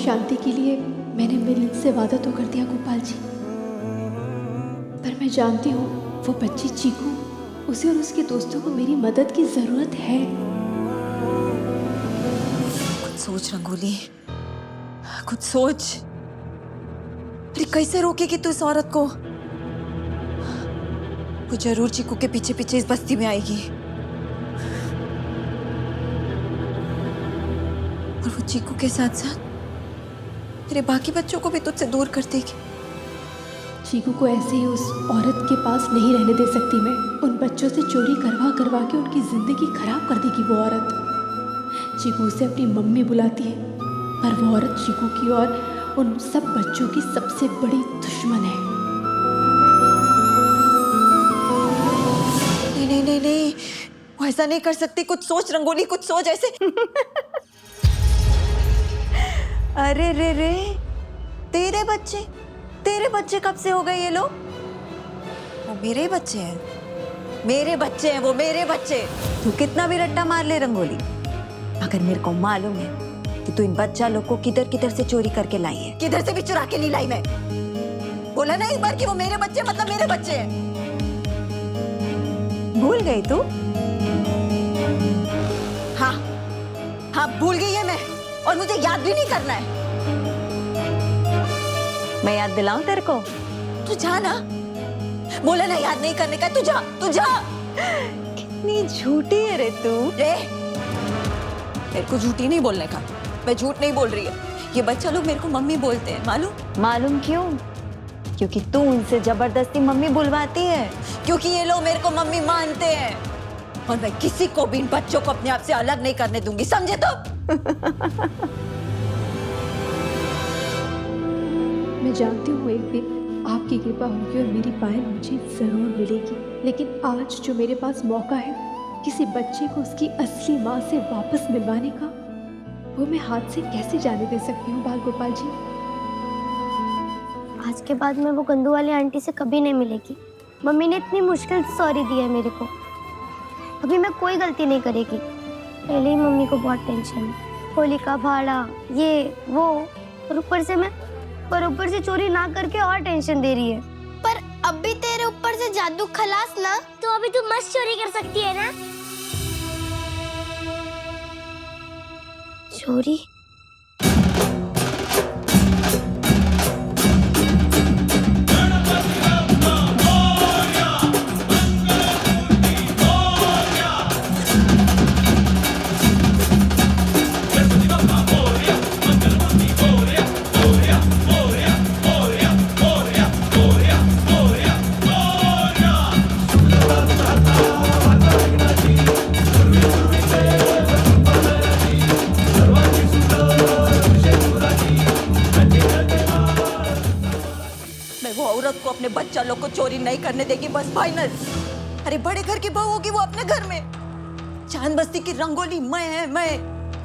शांति के लिए मैंने मिलन से वादा तो कर दिया गोपाल जी, पर मैं जानती हूँ वो बच्ची चीकू, उसे और उसके दोस्तों को मेरी मदद की जरूरत है। कुछ सोच रंगोली, कुछ सोच। अरे कैसे रोकेगी तू इस औरत को? वो जरूर चीकू के पीछे पीछे इस बस्ती में आएगी और वो चीकू के साथ साथ मेरे बाकी बच्चों को भी तुझसे दूर कर देगी। चीकू को ऐसे ही उस औरत के पास नहीं रहने दे सकती मैं। उन बच्चों से चोरी करवा करवा के उनकी जिंदगी खराब कर देगी वो औरत। चीकू उसे अपनी मम्मी बुलाती है, पर वो औरत चीकू की और उन सब बच्चों की सबसे बड़ी दुश्मन है। नहीं नहीं नहीं नहीं, वो ऐसा नहीं कर सकती। कुछ सोच रंगोली, कुछ सोच ऐसे। अरे रे रे, तेरे बच्चे कब से हो गए ये लोग? वो मेरे बच्चे हैं, मेरे बच्चे हैं, वो मेरे बच्चे। तू कितना भी रट्टा मार ले रंगोली, मगर मेरे को मालूम है कि तू इन बच्चा लोग को किधर किधर से चोरी करके लाई है। किधर से भी चुरा के नहीं लाई मैं। बोला ना एक बार कि वो मेरे बच्चे मतलब मेरे बच्चे हैं। भूल गई तू? हाँ हाँ, भूल गई है मैं, और मुझे याद भी नहीं करना है। मैं याद दिलाऊं तेरे को? तू जा ना, बोला ना याद नहीं करने का। तू जा, तू जा। कितनी झूठी है रे तू। मेरे को झूठी नहीं बोलने का, मैं झूठ नहीं बोल रही है। ये बच्चा लोग मेरे को मम्मी बोलते हैं, मालूम क्यों? क्योंकि तू उनसे जबरदस्ती मम्मी बुलवाती है, क्योंकि ये लोग मेरे को मम्मी मानते हैं, और मैं किसी को भी इन बच्चों को अपने आप से अलग नहीं करने दूंगी, समझे? तो मैं जानती हूँ एक दिन आपकी कृपा होगी और मेरी पायल मुझे जरूर मिलेगी, लेकिन आज जो मेरे पास मौका है किसी बच्चे को उसकी असली माँ से वापस मिलवाने का, वो मैं हाथ से कैसे जाने दे सकती हूँ बाल गोपाल जी? आज के बाद में वो गंदू वाली आंटी से कभी नहीं मिलेगी। मम्मी ने इतनी मुश्किल से सॉरी दी है मेरे को, अभी मैं कोई गलती नहीं करेगी। पहले ही मम्मी को बहुत टेंशन है, होली का भाड़ा, ये वो, और ऊपर से चोरी ना करके और टेंशन दे रही है। पर अब भी तेरे ऊपर से जादू खलास ना, तो अभी तू मस्त चोरी कर सकती है ना? चोरी? को अपने बच्चा लोग को चोरी नहीं करने देगी, बस फाइनल। अरे बड़े घर की बहू होगी वो अपने घर में। चांद बस्ती की रंगोली मैं,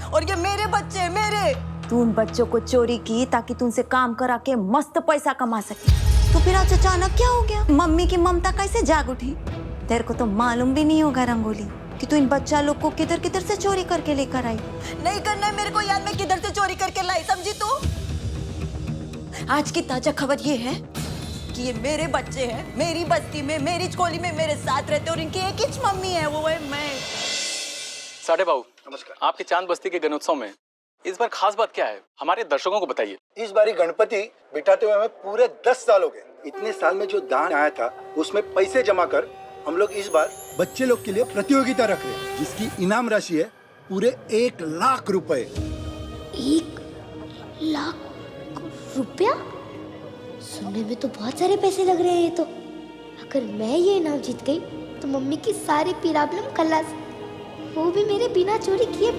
और ये मेरे बच्चे हैं, मेरे। तू उन बच्चों को चोरी की ताकि तू उनसे काम करा के मस्त पैसा कमा सके। तो फिर आज अचानक क्या हो गया? मम्मी की ममता कैसे जाग उठी? तेरे को तो मालूम भी नहीं होगा रंगोली कि तू इन बच्चा लोग को किधर किधर से चोरी करके लेकर आई। नहीं करना है मेरे को याद, मैं किधर से चोरी करके लाई, समझी तू? आज की ताजा खबर ये है कि ये मेरे बच्चे हैं, मेरी बस्ती में, मेरी चकोली में मेरे साथ रहते, और इनकी एक ही मम्मी है, वो है मैं। साढ़े बाबू नमस्कार। आपके चांद बस्ती के गणोत्सव में इस बार खास बात क्या है, हमारे दर्शकों को बताइए। इस बारी गणपति बिठाते हुए हमें पूरे 10 साल हो गए। इतने साल में जो दान आया था उसमें पैसे जमा कर हम लोग इस बार बच्चे लोग के लिए प्रतियोगिता रख रहे हैं, जिसकी इनाम राशि है पूरे 1 लाख रुपए। 1 लाख रुपया? सुनने में तो बहुत सारे पैसे लग रहे हैं ये तो। अगर मैं ये इनाम जीत गई तो मम्मी की सारी प्रॉब्लम खलास, वो भी मेरे बिना चोरी किए।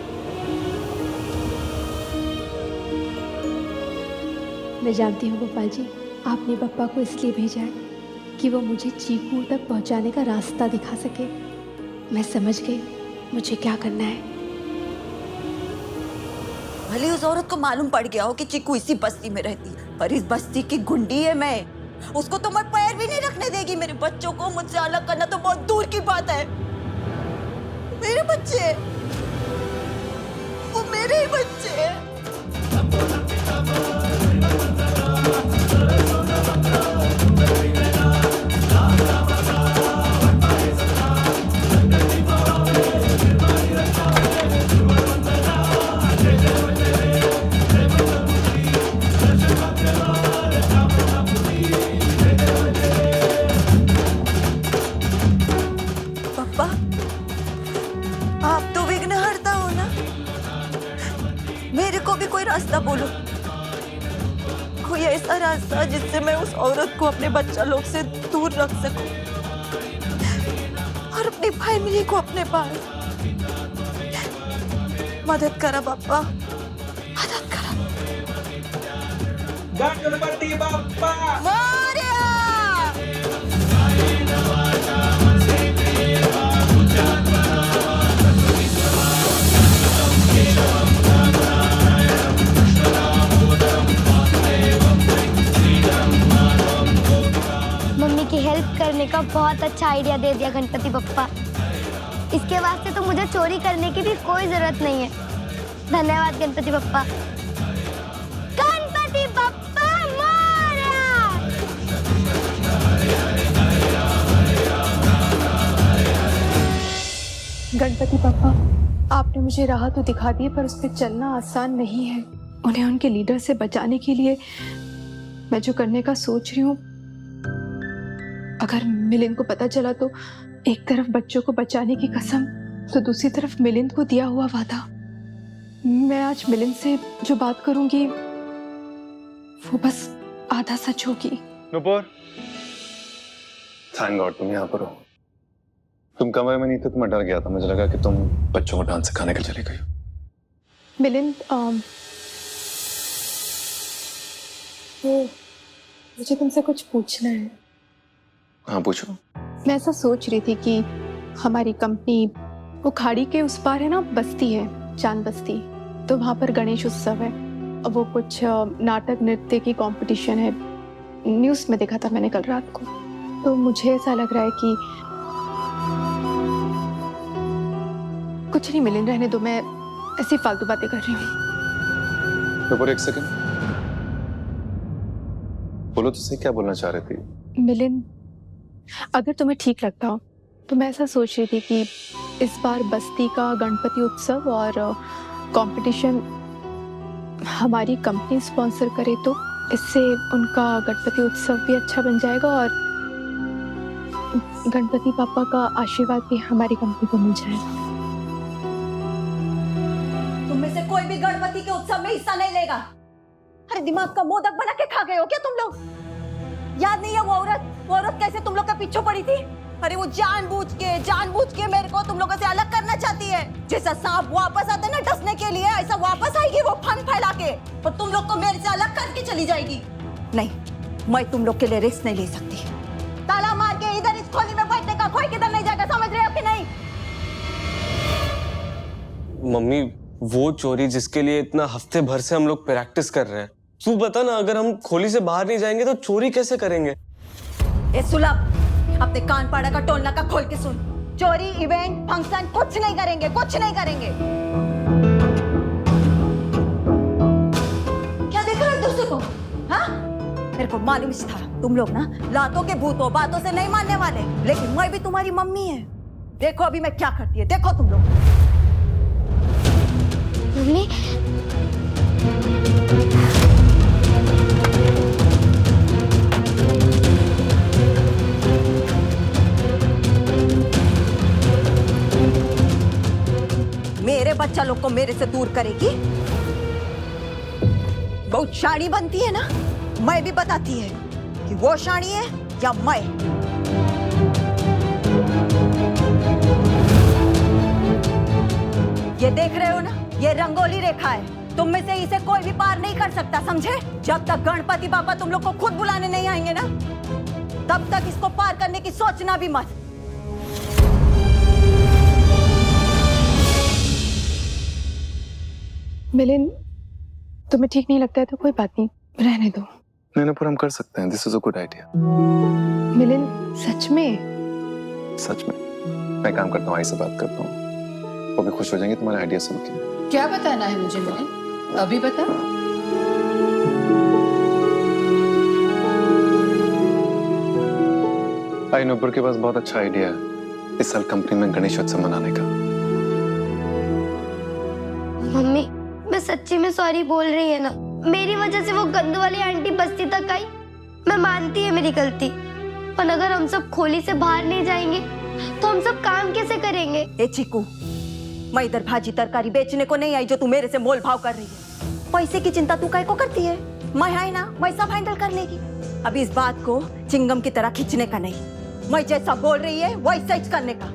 मैं जानती हूँ गोपाल जी, आपने पप्पा को इसलिए भेजा है कि वो मुझे चीकू तक पहुँचाने का रास्ता दिखा सके। मैं समझ गई मुझे क्या करना है। भले उस औरत को मालूम पड़ गया हो कि चीकू इसी बस्ती में रहती है, पर इस बस्ती की गुंडी है मैं, उसको तो मैं पैर भी नहीं रखने देगी। मेरे बच्चों को मुझसे अलग करना तो बहुत दूर की बात है। मेरे बच्चे, वो मेरे ही बच्चे हैं। आप तो विघ्नहर्ता हो ना, मेरे को भी कोई रास्ता बोलो, कोई ऐसा रास्ता जिससे मैं उस औरत को अपने बच्चा लोग से दूर रख सकूं और अपनी फैमिली को अपने पास। मदद करा बाप्पा, मदद करा। गणपति बाप्पा मोरया! मम्मी की हेल्प करने का बहुत अच्छा आइडिया दे दिया गणपति बप्पा। इसके वास्ते तो मुझे चोरी करने की भी कोई जरूरत नहीं है। धन्यवाद गणपति बप्पा। गणपति बप्पा मोरया! गणपति पापा, आपने मुझे राह तो दिखा दी, पर उस पर चलना आसान नहीं है। उन्हें उनके लीडर से बचाने के लिए मैं जो करने का सोच रही हूँ, अगर मिलिंद को पता चला तो एक तरफ बच्चों को बचाने की कसम, तो दूसरी तरफ मिलिंद को दिया हुआ वादा। मैं आज मिलिंद से जो बात करूंगी वो बस आधा सच होगी। नुपुर, थैंक गॉड तुम यहाँ पर हो। तुम कमरे में नहीं थे तो मैं डर गया था, मुझे लगा कि तुम बच्चों को डांस सिखाने के लिए चली गई। मिलिंद, वो मुझे तुमसे कुछ पूछना है। हाँ पूछो। मैं ऐसा सोच रही थी कि हमारी कंपनी वो खाड़ी के उस पार है ना, बस्ती है, चांद बस्ती, तो वहाँ पर गणेश उत्सव है और वो कुछ नाटक नृत्य की कंपटीशन है। न्यूज़ में देखा था मैंने कल रात को। तो मुझे ऐसा लग रहा है कि कुछ नहीं मिलिंद, रहने दो, मैं ऐसी फालतू बातें कर रही हूँ। नुपुर एक सेकंड, बोलो तुझसे क्या बोलना चाह रही थी? मिलिंद, अगर तुम्हें ठीक लगता हो तो मैं ऐसा सोच रही थी कि इस बार बस्ती का गणपति उत्सव और कंपटीशन हमारी कंपनी स्पॉन्सर करे, तो इससे उनका गणपति उत्सव भी अच्छा बन जाएगा और गणपति पापा का आशीर्वाद भी हमारी कंपनी को मिल जाएगा। तुम में से कोई भी गणपति के उत्सव में हिस्सा नहीं लेगा। अरे दिमाग का मोदक बना के खा गए हो क्या तुम लोग? याद नहीं है वो औरत कैसे तुम लोग का पीछे पड़ी थी? अरे वो जानबूझ के मेरे को तुम लोगों से अलग करना चाहती है। जैसा सांप वापस आता है ना डसने के लिए, ऐसा वापस आएगी वो फन फैला के और तुम लोग को मेरे से अलग करके चली जाएगी। नहीं, मैं तुम लोग के लिए रिस्क नहीं ले सकती। ताला मार के इधर इस खोली में बैठने का कोई किधर नहीं जाएगा, समझ रहे हो कि नहीं? मम्मी, वो चोरी जिसके लिए इतना हफ्ते भर से हम लोग प्रैक्टिस कर रहे हैं, तू बता ना, अगर हम खोली से बाहर नहीं जाएंगे तो चोरी कैसे करेंगे? ए सुलभ, अपने कान पाड़ा का टोलना का खोल के सुन। चोरी, इवेंट, फंक्शन कुछ नहीं करेंगे, कुछ नहीं करेंगे। क्या देख रहे हो दूसरे को? हाँ? मेरे को मालूम ही था तुम लोग ना लातों के भूत हो, बातों से नहीं मानने वाले। लेकिन मैं भी तुम्हारी मम्मी है। देखो अभी मैं क्या करती है, देखो तुम लोग। मम्मी, मेरे बच्चा लोग को मेरे से दूर करेगी? बहुत शानी बनती है ना? मैं भी बताती है कि वो शानी है या मैं। ये देख रहे हो ना, ये रंगोली रेखा है। तुम में से इसे कोई भी पार नहीं कर सकता, समझे? जब तक गणपति बाबा तुम लोग को खुद बुलाने नहीं आएंगे ना, तब तक इसको पार करने की सोचना भी मत। मिलिंद, तुम्हें ठीक नहीं लगता है तो कोई बात नहीं, रहने दो। नहीं नुपुर, हम कर सकते हैं, this is a good idea. Milind, सच में? सच में। मैं काम करता हूँ, आई से बात करता हूँ, वो भी खुश हो जाएंगे तुम्हारे आइडिया सुन के। क्या बताना है मुझे मिलिंद? अभी बता। आई नुपुर के पास बहुत अच्छा आइडिया है इस साल कंपनी में गणेश उत्सव मनाने का। मम्मी, मैं सच्ची में सॉरी बोल रही है ना। मेरी वजह से वो गंदू वाली आंटी बस्ती तक आई। मैं मानती है मेरी गलती, पर अगर हम सब खोली से बाहर नहीं जाएंगे तो हम सब काम कैसे करेंगे? ए चिकू, मैं इधर भाजी तरकारी बेचने को नहीं आई जो तू मेरे से मोल भाव कर रही है। पैसे की चिंता तू काय को करती है? मैं है ना, मैं सब हैंडल कर लेगी। अब इस बात को चिंगम की तरह खींचने का नहीं, मैं जैसा बोल रही है वैसा ही करने का।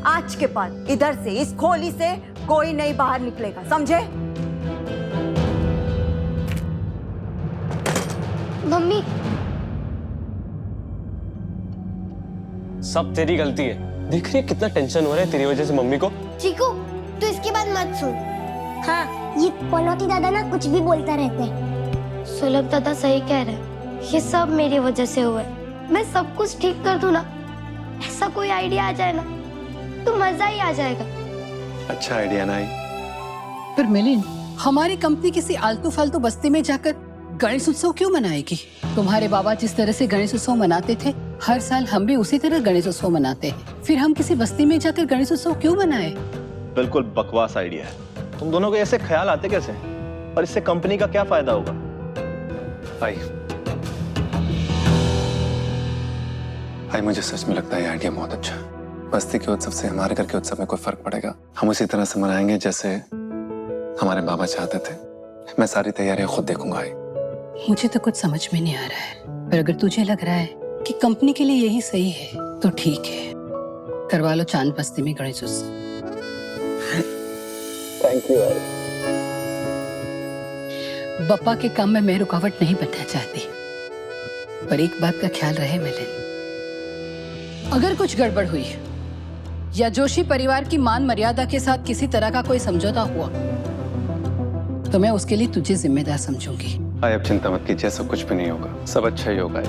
आज के बाद इधर से, इस खोली से कोई नहीं बाहर निकलेगा, समझे? मम्मी सब तेरी गलती है। देख रही है कितना टेंशन हो रहा है तेरी वजह से मम्मी को। चीकू तू इसकी बात मत सुन। हाँ, ये पनौती दादा ना कुछ भी बोलता रहता है। सुलभ दादा सही कह रहे हैं, ये सब मेरी वजह से हुआ है। मैं सब कुछ ठीक कर दूं ना, ऐसा कोई आइडिया आ जाए ना तो मजा ही आ जाएगा। अच्छा आइडिया ना आई। पर मिलिंद, हमारी कंपनी किसी आलतू फालतू बस्ती में जाकर गणेश उत्सव क्यों मनाएगी? तुम्हारे बाबा जिस तरह से गणेश उत्सव मनाते थे, हर साल हम भी उसी तरह गणेश उत्सव मनाते हैं। फिर हम किसी बस्ती में जाकर गणेश उत्सव क्यों मनाए? बिल्कुल बकवास आइडिया है। तुम दोनों को ऐसे ख्याल आते कैसे? और इससे कंपनी का क्या फायदा होगा? भाई मुझे सच में लगता है ये आइडिया बहुत अच्छा है। बस्ती के उत्सव से हमारे घर के उत्सव में कोई फर्क पड़ेगा? हम उसी तरह से मनाएंगे जैसे हमारे बाबा चाहते थे। मैं सारी तैयारियां खुद देखूंगा। मुझे तो कुछ समझ में नहीं आ रहा है, पर अगर तुझे लग रहा है कि कंपनी के लिए यही सही है तो ठीक है, करवा लो चांद बस्ती में गणेश उत्सव। Thank you. बप्पा के काम में मैं रुकावट नहीं बनना चाहती, पर एक बात का ख्याल रहे मिलिंद, अगर कुछ गड़बड़ हुई या जोशी परिवार की मान मर्यादा के साथ किसी तरह का कोई समझौता हुआ तो मैं उसके लिए तुझे जिम्मेदार समझूंगी। भाई अब चिंता मत कीजिए, सब कुछ भी नहीं होगा, सब अच्छा ही होगा।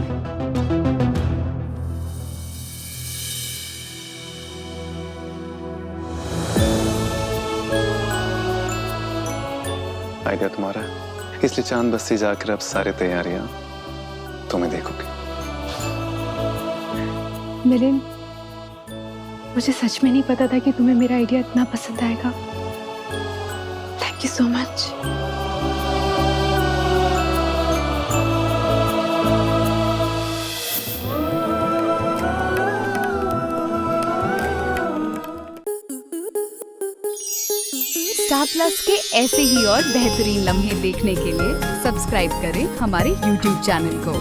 आइडिया तुम्हारा है, इसलिए चांद बस्ती जाकर अब सारी तैयारियां तुम्हें देखोगे। मिलिंद, मुझे सच में नहीं पता था कि तुम्हें मेरा आइडिया इतना पसंद आएगा। Thank you so much. Star plus के ऐसे ही और बेहतरीन लम्हे देखने के लिए सब्सक्राइब करें हमारे YouTube चैनल को।